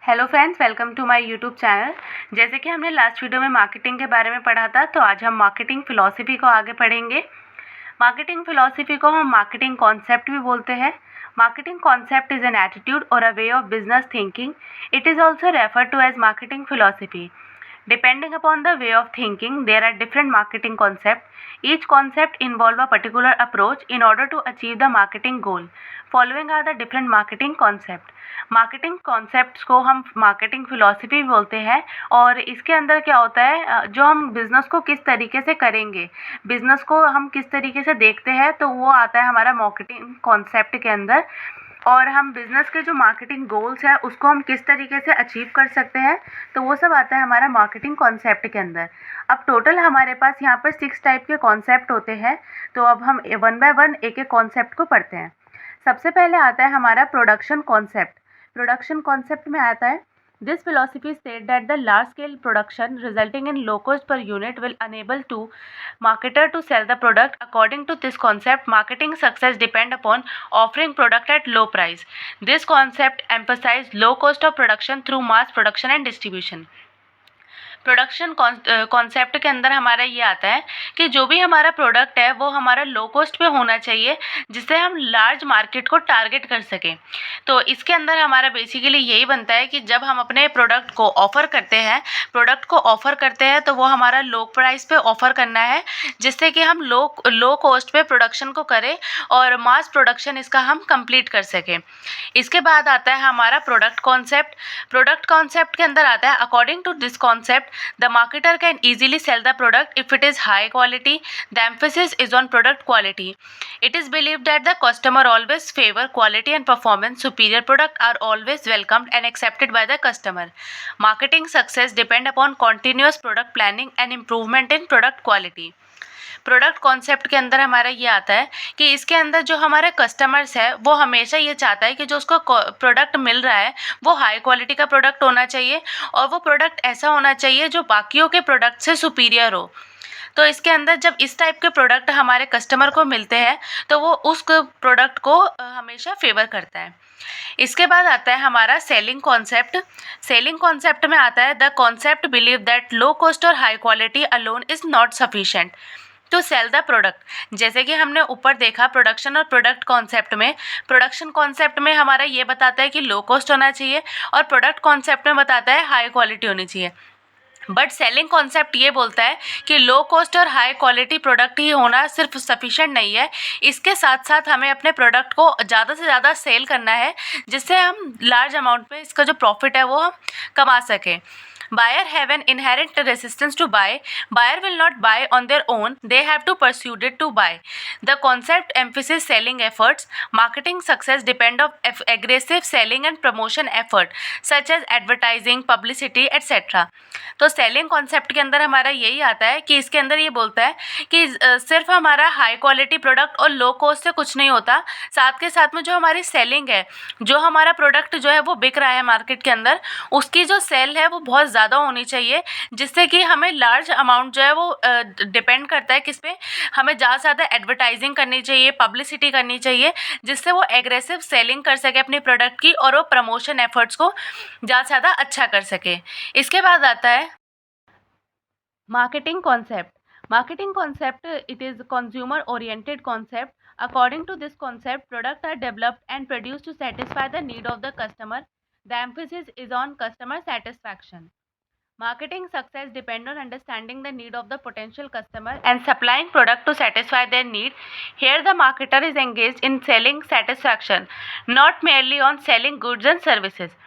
Hello friends, welcome to my YouTube channel. जैसे कि हमने लास्ट वीडियो में मार्केटिंग के बारे में पढ़ा था, तो आज हम मार्केटिंग फ़िलॉसफ़ी को आगे पढ़ेंगे। मार्केटिंग फ़िलॉसफ़ी को हम मार्केटिंग कॉन्सेप्ट भी बोलते हैं। Marketing concept is an attitude और a way of business thinking. It is also referred to as marketing philosophy. Depending upon the way of thinking, there are different marketing concepts. Each concept involves a particular approach in order to achieve the marketing goal. Following are the different marketing concepts. Marketing concepts को हम marketing philosophy बोलते हैं और इसके अंदर क्या होता है, जो हम बिज़नेस को किस तरीके से करेंगे, बिज़नेस को हम किस तरीके से देखते हैं, तो वो आता है हमारा मार्केटिंग कॉन्सेप्ट के अंदर। और हम बिज़नेस के जो मार्केटिंग गोल्स हैं उसको हम किस तरीके से अचीव कर सकते हैं, तो वो सब आता है हमारा मार्केटिंग कॉन्सेप्ट के अंदर। अब टोटल हमारे पास यहाँ पर 6 टाइप के कॉन्सेप्ट होते हैं, तो अब हम वन बाय वन एक एक कॉन्सेप्ट को पढ़ते हैं। सबसे पहले आता है हमारा प्रोडक्शन कॉन्सेप्ट। प्रोडक्शन कॉन्सेप्ट में आता है, this philosophy state that the large scale production resulting in low cost per unit will enable to marketer to sell the product. According to this concept, marketing success depend upon offering product at low price. This concept emphasize low cost of production through mass production and distribution. Production concept के अंदर हमारा ये आता है कि जो भी हमारा प्रोडक्ट है वो हमारा लो कॉस्ट पे होना चाहिए, जिससे हम लार्ज मार्केट को टारगेट कर सकें। तो इसके अंदर हमारा बेसिकली यही बनता है कि जब हम अपने प्रोडक्ट को ऑफ़र करते हैं तो वो हमारा लो प्राइस पे ऑफ़र करना है, जिससे कि हम लो कॉस्ट पे प्रोडक्शन को करें और मास प्रोडक्शन इसका हम कंप्लीट कर सकें। इसके बाद आता है हमारा प्रोडक्ट कॉन्सेप्ट। प्रोडक्ट कॉन्सेप्ट के अंदर आता है, according to this concept the marketer can easily sell the product if it is high quality. The emphasis is on product quality. It is believed that the customer always favor quality and performance. Superior product are always welcomed and accepted by the customer. Marketing success depend upon continuous product planning and improvement in product quality. Product concept के अंदर हमारा ये आता है कि इसके अंदर जो हमारे कस्टमर्स है वो हमेशा ये चाहता है कि जो उसको प्रोडक्ट मिल रहा है वो हाई क्वालिटी का प्रोडक्ट होना चाहिए और वो प्रोडक्ट ऐसा होना चाहिए जो बाकियों के प्रोडक्ट से सुपीरियर हो। तो इसके अंदर जब इस टाइप के प्रोडक्ट हमारे कस्टमर को मिलते हैं तो वो उस प्रोडक्ट को हमेशा फेवर करता है। इसके बाद आता है हमारा सेलिंग कॉन्सेप्ट। सेलिंग कॉन्सेप्ट में आता है, the concept believe that low cost और high quality alone is not sufficient to sell the product. जैसे कि हमने ऊपर देखा प्रोडक्शन और प्रोडक्ट कॉन्सेप्ट में, प्रोडक्शन कॉन्सेप्ट में हमारा ये बताता है कि लो कॉस्ट होना चाहिए और प्रोडक्ट कॉन्सेप्ट में बताता है हाई क्वालिटी होनी चाहिए। बट सेलिंग कॉन्सेप्ट ये बोलता है कि लो कॉस्ट और हाई क्वालिटी प्रोडक्ट ही होना सिर्फ सफिशेंट नहीं है, इसके साथ साथ हमें अपने प्रोडक्ट को ज़्यादा से ज़्यादा सेल करना है, जिससे हम लार्ज अमाउंट में इसका जो प्रॉफिट है वो हम कमा सकें। Buyer have an inherent resistance to buy. Buyer will not buy on their own. They have to pursue it to buy. The concept emphasizes selling efforts. Marketing success depend on aggressive selling and promotion effort such as advertising, publicity, etc. तो selling concept के अंदर हमारा यही आता है कि इसके अंदर ये बोलता है कि सिर्फ हमारा हाई क्वालिटी प्रोडक्ट और लो कॉस्ट से कुछ नहीं होता, साथ के साथ में जो हमारी सेलिंग है, जो हमारा प्रोडक्ट जो है वो बिक रहा है मार्केट के अंदर, उसकी जो सेल है वो बहुत ज़्यादा होनी चाहिए, जिससे कि हमें लार्ज अमाउंट जो है वो डिपेंड करता है किस पे, हमें ज़्यादा से ज़्यादा एडवर्टाइजिंग करनी चाहिए, पब्लिसिटी करनी चाहिए, जिससे वो एग्रेसिव सेलिंग कर सके अपने प्रोडक्ट की और वो प्रमोशन एफर्ट्स को ज़्यादा से ज़्यादा अच्छा कर सके। इसके बाद आता है marketing concept. Marketing concept it is consumer oriented concept. According to this concept, product are developed and produced to satisfy the need of the customer. The emphasis is on customer satisfaction. Marketing success depends on understanding the need of the potential customer and supplying product to satisfy their need. Here the marketer is engaged in selling satisfaction, not merely on selling goods and services.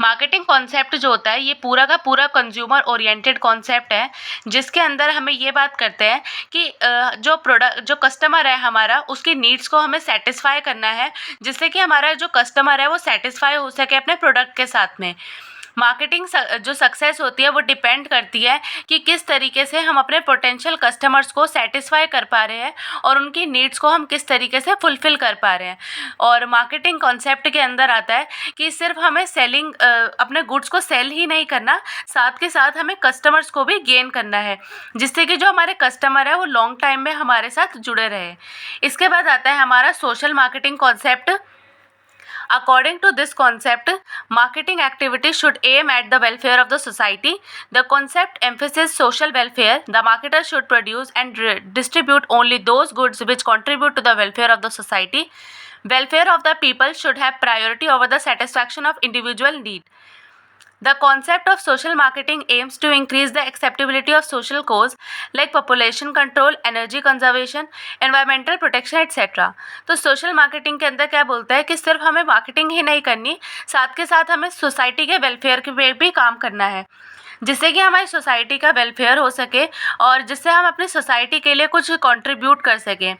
Marketing concept जो होता है ये पूरा का पूरा consumer oriented concept है, जिसके अंदर हमें ये बात करते हैं कि जो कस्टमर है हमारा, उसकी नीड्स को हमें सेटिस्फाई करना है, जिससे कि हमारा जो कस्टमर है वो सेटिस्फाई हो सके अपने प्रोडक्ट के साथ में। मार्केटिंग जो सक्सेस होती है वो डिपेंड करती है कि किस तरीके से हम अपने पोटेंशियल कस्टमर्स को सेटिस्फाई कर पा रहे हैं और उनकी नीड्स को हम किस तरीके से फुलफ़िल कर पा रहे हैं। और मार्केटिंग कॉन्सेप्ट के अंदर आता है कि सिर्फ हमें सेलिंग अपने गुड्स को सेल ही नहीं करना, साथ के साथ हमें कस्टमर्स को भी गेन करना है, जिससे कि जो हमारे कस्टमर है वो लॉन्ग टाइम में हमारे साथ जुड़े रहे। इसके बाद आता है हमारा social marketing concept. According to this concept, marketing activities should aim at the welfare of the society. The concept emphasizes social welfare. The marketer should produce and distribute only those goods which contribute to the welfare of the society. Welfare of the people should have priority over the satisfaction of individual need. The concept of social marketing aims to increase the acceptability of social cause like population control, energy conservation, environmental protection etc. तो social marketing के अंदर क्या बोलता है कि सिर्फ हमें marketing ही नहीं करनी, साथ के साथ हमें सोसाइटी के वेलफेयर के पे भी काम करना है, जिससे कि हमारी सोसाइटी का वेलफेयर हो सके और जिससे हम अपनी सोसाइटी के लिए कुछ कंट्रीब्यूट कर सकें।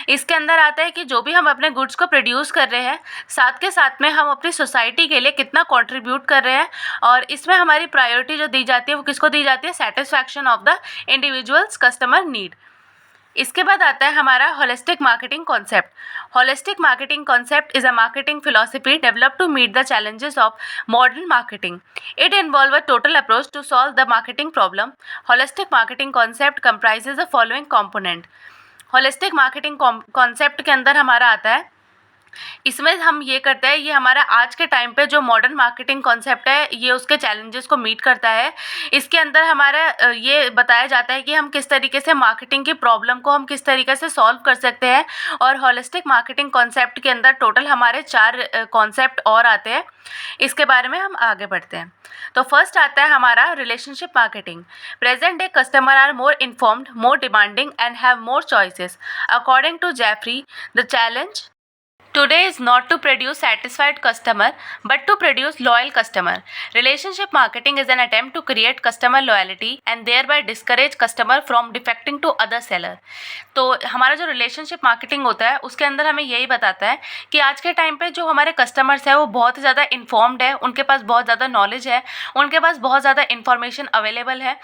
इसके अंदर आता है कि जो भी हम अपने गुड्स को प्रोड्यूस कर रहे हैं, साथ के साथ में हम अपनी सोसाइटी के लिए कितना कंट्रीब्यूट कर रहे हैं, और इसमें हमारी प्रायोरिटी जो दी जाती है वो किसको दी जाती है? Satisfaction of the individuals customer need. इसके बाद आता है हमारा holistic marketing concept. Holistic marketing concept is a marketing philosophy developed to meet the challenges of modern marketing. It involve a total approach to solve the marketing problem. Holistic marketing concept comprises the following component. Holistic marketing concept के अंदर हमारा आता है, इसमें हम ये करते हैं, ये हमारा आज के टाइम पे जो मॉडर्न मार्केटिंग कॉन्सेप्ट है ये उसके चैलेंजेस को मीट करता है. इसके अंदर हमारा ये बताया जाता है कि हम किस तरीके से मार्केटिंग की प्रॉब्लम को हम किस तरीके से सॉल्व कर सकते हैं. और होलिस्टिक मार्केटिंग कॉन्सेप्ट के अंदर टोटल हमारे 4 कॉन्सेप्ट और आते हैं. इसके बारे में हम आगे बढ़ते हैं. तो फर्स्ट आता है हमारा relationship marketing. Present day customer are more informed, more demanding and have more choices. According to Jeffrey, the challenge today is not to produce satisfied customer but to produce loyal customer. Relationship marketing is an attempt to create customer loyalty and thereby discourage customer from defecting to other seller. तो हमारा जो relationship marketing होता है उसके अंदर हमें यही बताता है कि आज के टाइम पे जो हमारे कस्टमर्स हैं वो बहुत ज़्यादा इन्फॉर्म्ड है, उनके पास बहुत ज़्यादा नॉलेज है, उनके पास बहुत ज़्यादा इन्फॉर्मेशन अवेलेबल है.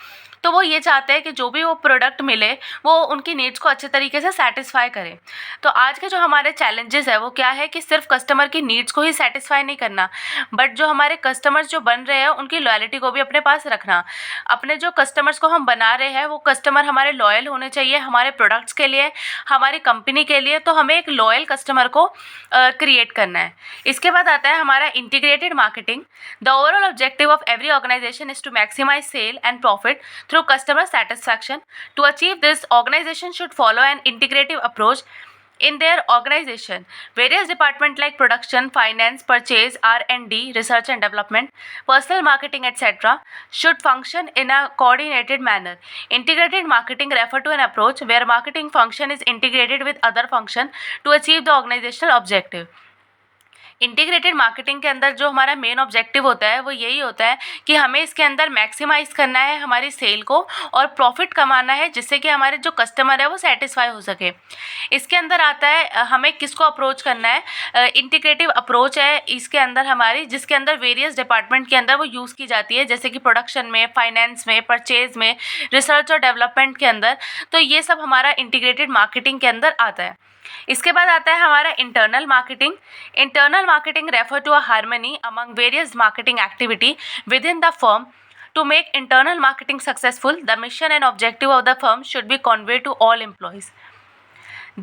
तो वो ये चाहते हैं कि जो भी वो प्रोडक्ट मिले वो उनकी नीड्स को अच्छे तरीके से सेटिस्फाई करे. तो आज के जो हमारे चैलेंजेस है वो क्या है कि सिर्फ कस्टमर की नीड्स को ही सेटिस्फाई नहीं करना, बट जो हमारे कस्टमर्स जो बन रहे हैं उनकी लॉयल्टी को भी अपने पास रखना. अपने जो कस्टमर्स को हम बना रहे हैं वो कस्टमर हमारे लॉयल होने चाहिए हमारे प्रोडक्ट्स के लिए, हमारी कंपनी के लिए. तो हमें एक लॉयल कस्टमर को क्रिएट करना है. इसके बाद आता है हमारा integrated marketing. The overall objective of every organisation is to maximise sale and profit through customer satisfaction. To achieve this, organization should follow an integrative approach in their organization. Various departments like production, finance, purchase, R&D, research and development, personal marketing, etc. should function in a coordinated manner. Integrated marketing refers to an approach where marketing function is integrated with other function to achieve the organizational objective. Integrated marketing के अंदर जो हमारा main objective होता है वो यही होता है कि हमें इसके अंदर मैक्सिमाइज़ करना है हमारी सेल को और प्रॉफिट कमाना है, जिससे कि हमारे जो कस्टमर है वो सेटिस्फाई हो सके. इसके अंदर आता है हमें किसको अप्रोच करना है. इंटीग्रेटिव अप्रोच है इसके अंदर हमारी, जिसके अंदर वेरियस डिपार्टमेंट के अंदर वो यूज़ की जाती है, जैसे कि प्रोडक्शन में, फाइनेंस में, परचेज में, रिसर्च और डेवलपमेंट के अंदर. तो ये सब हमारा इंटीग्रेटेड मार्केटिंग के अंदर आता है. इसके बाद आता है हमारा internal marketing. Internal marketing refer to a harmony among various marketing activity within the firm. To make internal marketing successful, the mission and objective of the firm should be conveyed to all employees.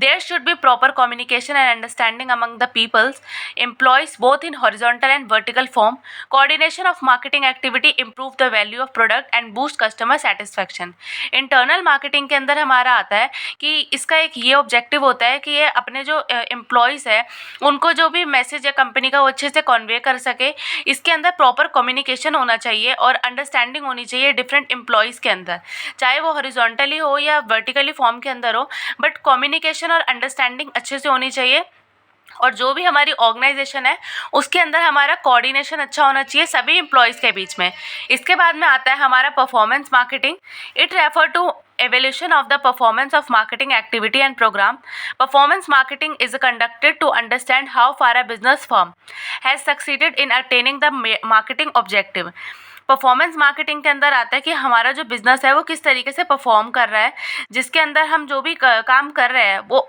There should be proper communication and understanding among the people's employees both in horizontal and vertical form. Coordination of marketing activity improve the value of product and boost customer satisfaction. Internal marketing के अंदर हमारा आता है कि इसका एक ये objective होता है कि ये अपने जो एम्प्लॉयज़ है उनको जो भी मैसेज है कंपनी का वो अच्छे से कन्वे कर सके. इसके अंदर प्रॉपर कम्युनिकेशन होना चाहिए और अंडरस्टैंडिंग होनी चाहिए डिफरेंट एम्प्लॉयज़ के अंदर, चाहे वो हॉरिजॉन्टली हो या वर्टिकली फॉर्म के अंदर हो, बट कम्युनिकेशन और अंडरस्टैंडिंग अच्छे से होनी चाहिए. और जो भी हमारी ऑर्गेनाइजेशन है उसके अंदर हमारा कोऑर्डिनेशन अच्छा होना चाहिए सभी एम्प्लॉयज़ के बीच में. इसके बाद में आता है हमारा performance marketing. It refer to evaluation of the performance of marketing activity and program. Performance marketing is conducted to understand how far a business firm has succeeded in attaining the marketing objective. Performance marketing के अंदर आता है कि हमारा जो business है वो किस तरीके से परफॉर्म कर रहा है, जिसके अंदर हम जो भी काम कर रहे हैं वो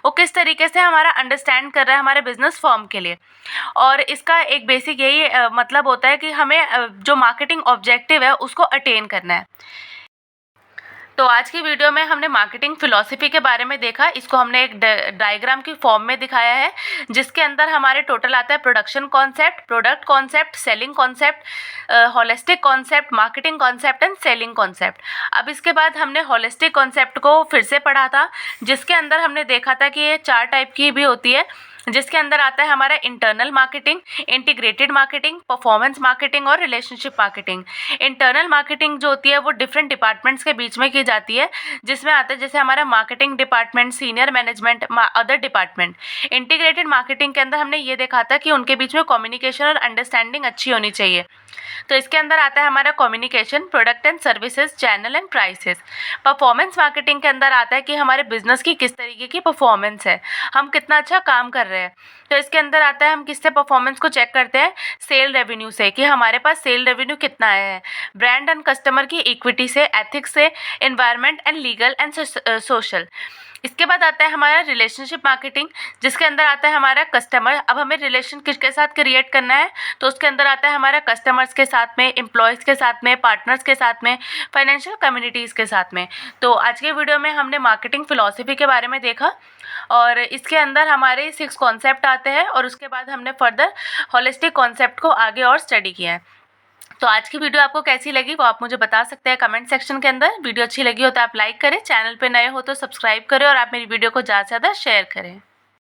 वो किस तरीके से हमारा अंडरस्टैंड कर रहा है हमारे बिज़नेस फर्म के लिए. और इसका एक बेसिक यही मतलब होता है कि हमें जो मार्केटिंग ऑब्जेक्टिव है उसको अटेन करना है. तो आज की वीडियो में हमने मार्केटिंग फिलॉसफी के बारे में देखा। इसको हमने एक डायग्राम की फॉर्म में दिखाया है, जिसके अंदर हमारे टोटल आता है production concept, product concept, selling concept, holistic concept, marketing concept and selling concept. अब इसके बाद हमने होलिस्टिक कॉन्सेप्ट को फिर से पढ़ा था, जिसके अंदर हमने देखा था कि ये 4 टाइप की भी होती है, जिसके अंदर आता है हमारा internal marketing, integrated marketing, performance marketing और रिलेशनशिप मार्केटिंग। इंटरनल मार्केटिंग जो होती है वो डिफरेंट डिपार्टमेंट्स के बीच में की जाती है, जिसमें आता है जैसे हमारा marketing department, senior management, other department. Integrated marketing के अंदर हमने ये देखा था कि उनके बीच में कम्युनिकेशन और अंडरस्टैंडिंग अच्छी होनी चाहिए। तो इसके अंदर आता है हमारा communication, product and services, channel and prices. Performance marketing के अंदर आता है कि हमारे बिजनेस की किस तरीके की परफॉर्मेंस है, हम कितना अच्छा काम कर रहे हैं। तो इसके अंदर आता है हम किससे परफॉर्मेंस को चेक करते हैं, सेल रेवेन्यू से, कि हमारे पास सेल रेवेन्यू कितना आया है, ब्रांड एंड कस्टमर की इक्विटी से, एथिक्स से, environment and legal and social. इसके बाद आता है हमारा रिलेशनशिप मार्केटिंग, जिसके अंदर आता है हमारा कस्टमर। अब हमें रिलेशन किसके साथ क्रिएट करना है, तो उसके अंदर आता है हमारा कस्टमर्स के साथ में, एम्प्लॉयज़ के साथ में, पार्टनर्स के साथ में, फाइनेंशियल कम्युनिटीज़ के साथ में। तो आज के वीडियो में हमने मार्केटिंग फिलॉसफी के बारे में देखा, और इसके अंदर हमारे 6 कॉन्सेप्ट आते हैं, और उसके बाद हमने फर्दर होलिस्टिक कॉन्सेप्ट को आगे और स्टडी किया है। तो आज की वीडियो आपको कैसी लगी वो आप मुझे बता सकते हैं कमेंट सेक्शन के अंदर। वीडियो अच्छी लगी हो तो आप लाइक करें, चैनल पे नए हो तो सब्सक्राइब करें, और आप मेरी वीडियो को ज़्यादा से ज़्यादा शेयर करें।